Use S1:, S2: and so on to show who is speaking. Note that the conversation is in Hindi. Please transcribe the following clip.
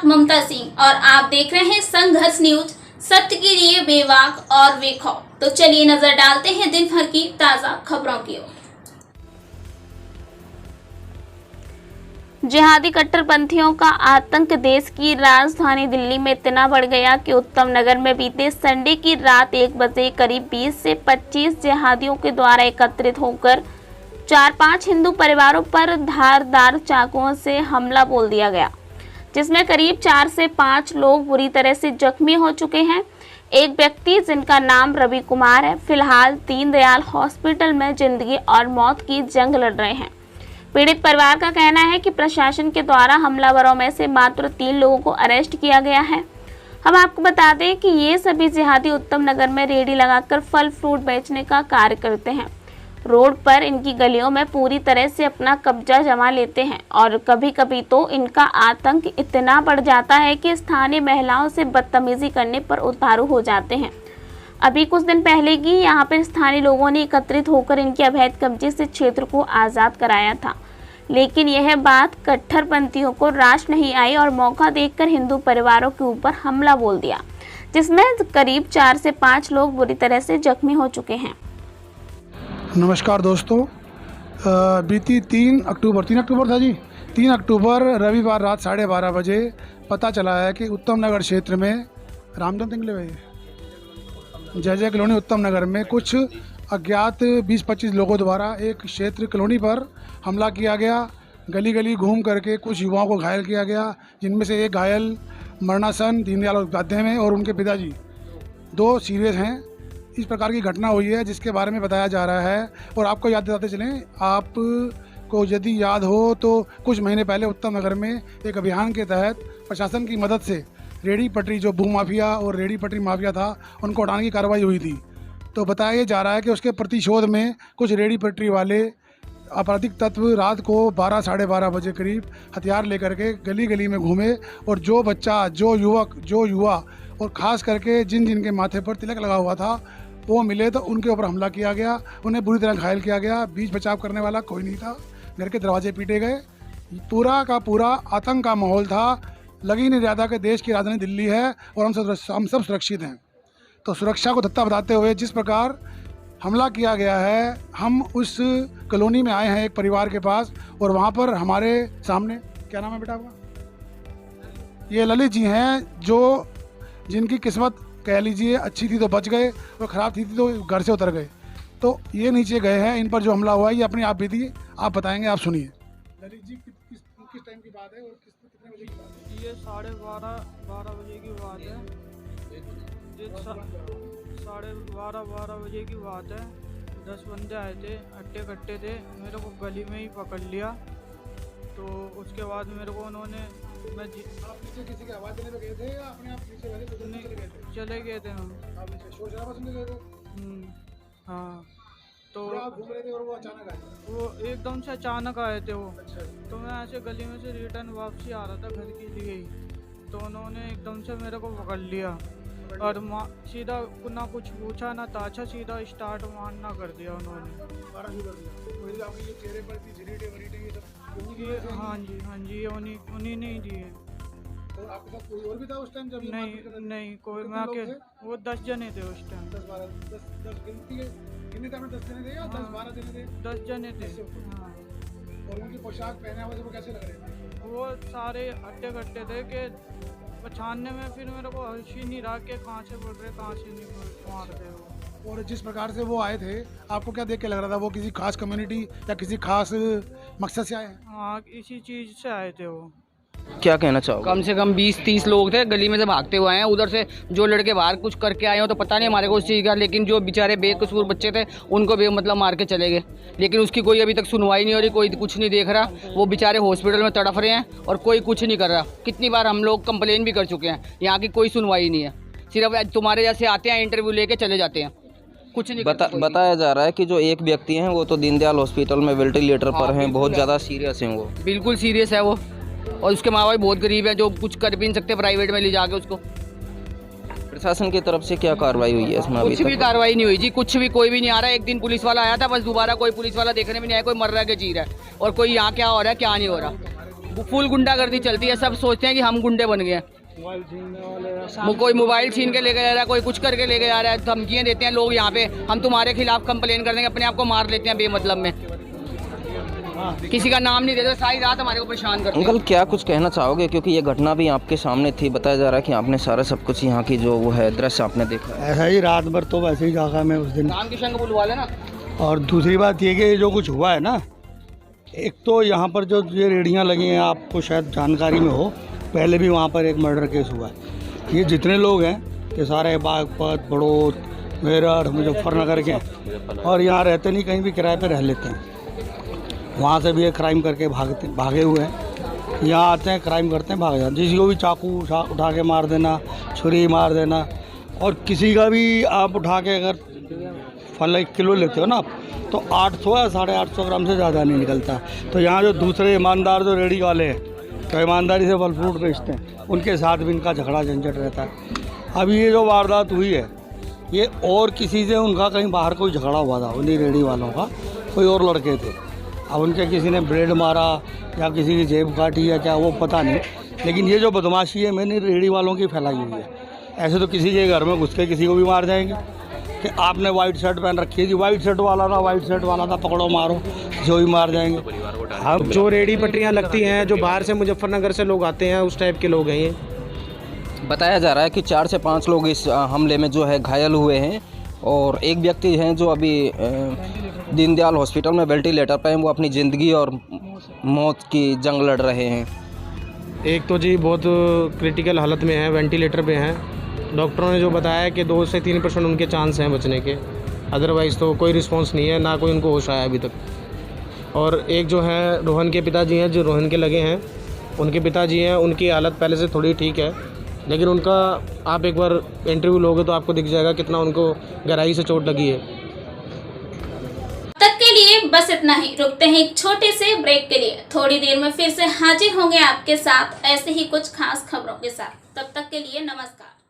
S1: साथ ममता सिंह और आप देख रहे हैं संघर्ष न्यूज, सत्य के लिए बेबाक और बेखौफ। तो चलिए नजर डालते हैं दिन भर की ताजा खबरों की ओर। जिहादी कट्टरपंथियों का आतंक देश की राजधानी दिल्ली में इतना बढ़ गया कि उत्तम नगर में बीते संडे की रात 1 बजे करीब 20 से 25 जिहादियों के द्वारा एकत्रित होकर 4-5 हिंदू परिवारों पर धारदार चाकुओं से हमला बोल दिया गया, जिसमें करीब 4 से 5 लोग बुरी तरह से जख्मी हो चुके हैं। एक व्यक्ति जिनका नाम रवि कुमार है, फिलहाल दीनदयाल हॉस्पिटल में जिंदगी और मौत की जंग लड़ रहे हैं। पीड़ित परिवार का कहना है कि प्रशासन के द्वारा हमलावरों में से मात्र 3 लोगों को अरेस्ट किया गया है। हम आपको बता दें कि ये सभी जिहादी उत्तम नगर में रेहड़ी लगाकर फल फ्रूट बेचने का कार्य करते हैं। रोड पर इनकी गलियों में पूरी तरह से अपना कब्जा जमा लेते हैं और कभी कभी तो इनका आतंक इतना बढ़ जाता है कि स्थानीय महिलाओं से बदतमीजी करने पर उतारू हो जाते हैं। अभी कुछ दिन पहले ही यहाँ पर स्थानीय लोगों ने एकत्रित होकर इनके अवैध कब्जे से क्षेत्र को आज़ाद कराया था, लेकिन यह बात कट्टरपंथियों को रास नहीं आई और मौका देखकर हिंदू परिवारों के ऊपर हमला बोल दिया, जिसमें करीब 4 से 5 लोग बुरी तरह से जख्मी हो चुके हैं।
S2: नमस्कार दोस्तों, बीती 3 अक्टूबर था जी। 3 अक्टूबर रविवार रात 12:30 बजे पता चला है कि उत्तम नगर क्षेत्र में जय जय कॉलोनी उत्तम नगर में कुछ अज्ञात 20-25 लोगों द्वारा एक क्षेत्र कॉलोनी पर हमला किया गया। गली गली घूम करके कुछ युवाओं को घायल किया गया, जिनमें से एक घायल मरणासन दीनदयाल उपाध्याय में और उनके पिताजी 2 सीरियस हैं। इस प्रकार की घटना हुई है जिसके बारे में बताया जा रहा है। और आपको याद दिलाते चलें, आपको यदि याद हो तो कुछ महीने पहले उत्तम नगर में एक अभियान के तहत प्रशासन की मदद से रेहड़ी पटरी जो भू माफिया और रेहड़ी पटरी माफिया था उनको हटाने की कार्रवाई हुई थी। तो बताया जा रहा है कि उसके प्रतिशोध में कुछ रेहड़ी पटरी वाले आपराधिक तत्व रात को 12 साढ़े 12 बजे करीब हथियार लेकर के गली गली में घूमे और जो बच्चा, जो युवक, जो युवा और ख़ास करके जिन जिनके माथे पर तिलक लगा हुआ था वो मिले तो उनके ऊपर हमला किया गया। उन्हें बुरी तरह घायल किया गया। बीच बचाव करने वाला कोई नहीं था। घर के दरवाजे पीटे गए। पूरा का पूरा आतंक का माहौल था। लग ही नहीं रहा था कि देश की राजधानी दिल्ली है और हम सब सुरक्षित हैं। तो सुरक्षा को धत्ता बताते हुए जिस प्रकार हमला किया गया है, हम उस कॉलोनी में आए हैं एक परिवार के पास और वहाँ पर हमारे सामने, क्या नाम है बेटा आपका? ये ललित जी हैं, जो जिनकी किस्मत कह लीजिए अच्छी थी तो बच गए और ख़राब थी तो घर से उतर गए। तो ये नीचे गए हैं। इन पर जो हमला हुआ है ये अपनी आप बीती आप बताएंगे, आप सुनिए। ललित जी किस टाइम की बात है और कितने बजे की बात है?
S3: ये 12:30 बजे की बात है। 12:30 बजे की बात है। 10 बंदे आए थे, अट्टे कट्टे थे, मेरे को गली में ही पकड़ लिया। तो उसके बाद मेरे को उन्होंने
S2: आप पीछे किसी की आवाज़ देने पे गए थे या अपने आप पीछे गए थे?
S3: चले गए थे हम।
S2: आप नीचे शोर शराबा सुनने गए थे?
S3: हाँ, तो
S2: आप घूम रहे थे और वो अचानक आए?
S3: वो एकदम से अचानक आए थे वो।
S2: अच्छा।
S3: तो मैं ऐसे गली में से रिटर्न वापसी आ रहा था घर के लिए ही, तो उन्होंने एकदम से मेरे को पकड़ लिया और सीधा ना कुछ पूछा ना ताछा, सीधा स्टार्ट मारना कर दिया उन्होंने।
S2: आपके ये चेहरे पर झरीटे वरीटे ये सब?
S3: हाँ जी, उन्हीं ने ही दिए।
S2: और आपके साथ कोई और भी था उस टाइम जब?
S3: नहीं कोई, मैं अकेले। वो 10 जने थे उस टाइम।
S2: 10 गिनती है? कितने टाइम में 10 जने थे या 10-12 जने थे?
S3: 10 जने थे। हाँ।
S2: और उनकी पोशाक पहने हुए वो कैसे लग रहे थे?
S3: वो सारे अट्टे कट्टे थे कि पहचानने में फिर मेरे को होश ही नहीं रहा कि कहाँ से बोल रहे कहाँ से नहीं मार रहे वो।
S2: और जिस प्रकार से वो आए थे, आपको क्या देख के लग रहा था वो किसी खास कम्युनिटी या किसी खास मकसद से आए हैं?
S3: हाँ, इसी चीज़ से आए थे वो।
S4: क्या कहना चाहोगे?
S5: कम से कम 20-30 लोग थे, गली में से भागते हुए आए हैं। उधर से जो लड़के बाहर कुछ करके आए हो तो पता नहीं हमारे को उस चीज़ का, लेकिन जो बेचारे बेकसूर बच्चे थे उनको भी मतलब मार के चले गए। लेकिन उसकी कोई अभी तक सुनवाई नहीं हो रही, कोई कुछ नहीं देख रहा। वो बेचारे हॉस्पिटल में तड़फ रहे हैं और कोई कुछ नहीं कर रहा। कितनी बार हम लोग कंप्लेन भी कर चुके हैं, यहाँ की कोई सुनवाई नहीं है। सिर्फ तुम्हारे जैसे आते हैं, इंटरव्यू लेके चले जाते हैं, कुछ नहीं
S4: बताया जा रहा है कि जो एक व्यक्ति हैं वो तो दीनदयाल हॉस्पिटल में वेंटिलेटर पर हैं, बहुत ज़्यादा सीरियस हैं वो।
S5: बिल्कुल सीरियस है वो, और उसके माँ बाप बहुत गरीब है, जो कुछ कर भी नहीं सकते प्राइवेट में ले जाके उसको।
S4: प्रशासन की तरफ से क्या कार्रवाई हुई है इसमें?
S5: कुछ भी कार्रवाई नहीं हुई जी, कुछ भी, कोई भी नहीं आ रहा है। एक दिन पुलिस वाला आया था बस, दोबारा कोई पुलिस वाला देखने में नहीं आया। कोई मर रहा है कि जी रहा है, और कोई यहाँ क्या हो रहा है क्या नहीं हो रहा। फुल गुंडागर्दी चलती है। सब सोचते हैं कि हम गुंडे बन गए हैं। कोई मोबाइल छीन के लेके जा रहा है, कोई कुछ करके लेके जा रहा है, धमकियाँ देते हैं लोग यहाँ पे, हम तुम्हारे खिलाफ कंप्लेन कर देंगे, अपने आप को मार लेते हैं बेमतलब में, किसी का नाम नहीं देते, सारी रात हमारे को परेशान करते हैं।
S4: अंकल क्या कुछ कहना चाहोगे, क्योंकि ये घटना भी आपके सामने थी, बताया जा रहा है कि आपने सारा सब कुछ यहाँ की जो वो है दृश्य आपने देखा।
S6: ऐसा ही रात भर तो वैसे ही जागा मैं उस दिन।
S5: राम किशन को बुलवा लेना।
S6: और दूसरी बात ये कि जो कुछ हुआ है ना, एक तो यहाँ पर जो ये रेहड़ियाँ लगी हैं, आपको शायद जानकारी में हो, पहले भी वहाँ पर एक मर्डर केस हुआ है। ये जितने लोग हैं ये सारे बागपत, बड़ौद, मेरठ, मुजफ्फरनगर के हैं और यहाँ रहते नहीं, कहीं भी किराए पे रह लेते हैं। वहाँ से भी ये क्राइम करके भागे हुए हैं, यहाँ आते हैं, क्राइम करते हैं, भाग जाते हैं। किसी को भी चाकू उठा के मार देना, छुरी मार देना, और किसी का भी आप उठा के अगर फल 1 किलो लेते हो ना आप, तो 800 या 850 ग्राम से ज़्यादा नहीं निकलता। तो यहाँ जो दूसरे ईमानदार जो रेहड़ी वाले हैं, तो ईमानदारी से फल फ्रूट बेचते हैं, उनके साथ भी इनका झगड़ा झंझट रहता है। अभी ये जो वारदात हुई है, ये और किसी से उनका कहीं बाहर कोई झगड़ा हुआ था, उन्हीं रेहड़ी वालों का, कोई और लड़के थे। अब उनके किसी ने ब्लेड मारा या किसी की जेब काटी या क्या, वो पता नहीं, लेकिन ये जो बदमाशी है मैंने रेहड़ी वालों की फैलाई हुई है। ऐसे तो किसी के घर में घुस के किसी को भी मार जाएंगे कि आपने वाइट शर्ट पहन रखी है जी, वाइट शर्ट वाला था, पकड़ो मारो, जो भी मार जाएंगे।
S7: अब जो रेहड़ी पटरियाँ लगती हैं, जो बाहर से मुजफ्फरनगर से लोग आते हैं, उस टाइप के लोग हैं ये।
S4: बताया जा रहा है कि 4 से 5 लोग इस हमले में जो है घायल हुए हैं और एक व्यक्ति हैं जो अभी दीनदयाल हॉस्पिटल में वेंटिलेटर पर हैं, वो अपनी ज़िंदगी और मौत की जंग लड़ रहे हैं।
S7: एक तो जी बहुत क्रिटिकल हालत में है, वेंटिलेटर पे हैं। डॉक्टरों ने जो बताया कि 2 से 3% उनके चांस हैं बचने के, अदरवाइज़ तो कोई रिस्पांस नहीं है, ना कोई उनको होश आया अभी तक। और एक जो है रोहन के पिताजी हैं, जो रोहन के लगे हैं, उनके पिताजी हैं, उनकी हालत पहले से थोड़ी ठीक है, लेकिन उनका आप एक बार इंटरव्यू लोगे तो आपको दिख जाएगा कितना उनको गहराई से चोट लगी है।
S1: तक के लिए बस इतना ही। रुकते हैं एक छोटे से ब्रेक के लिए। थोड़ी देर में फिर से हाजिर होंगे आपके साथ ऐसे ही कुछ खास खबरों के साथ। तब तक के लिए नमस्कार।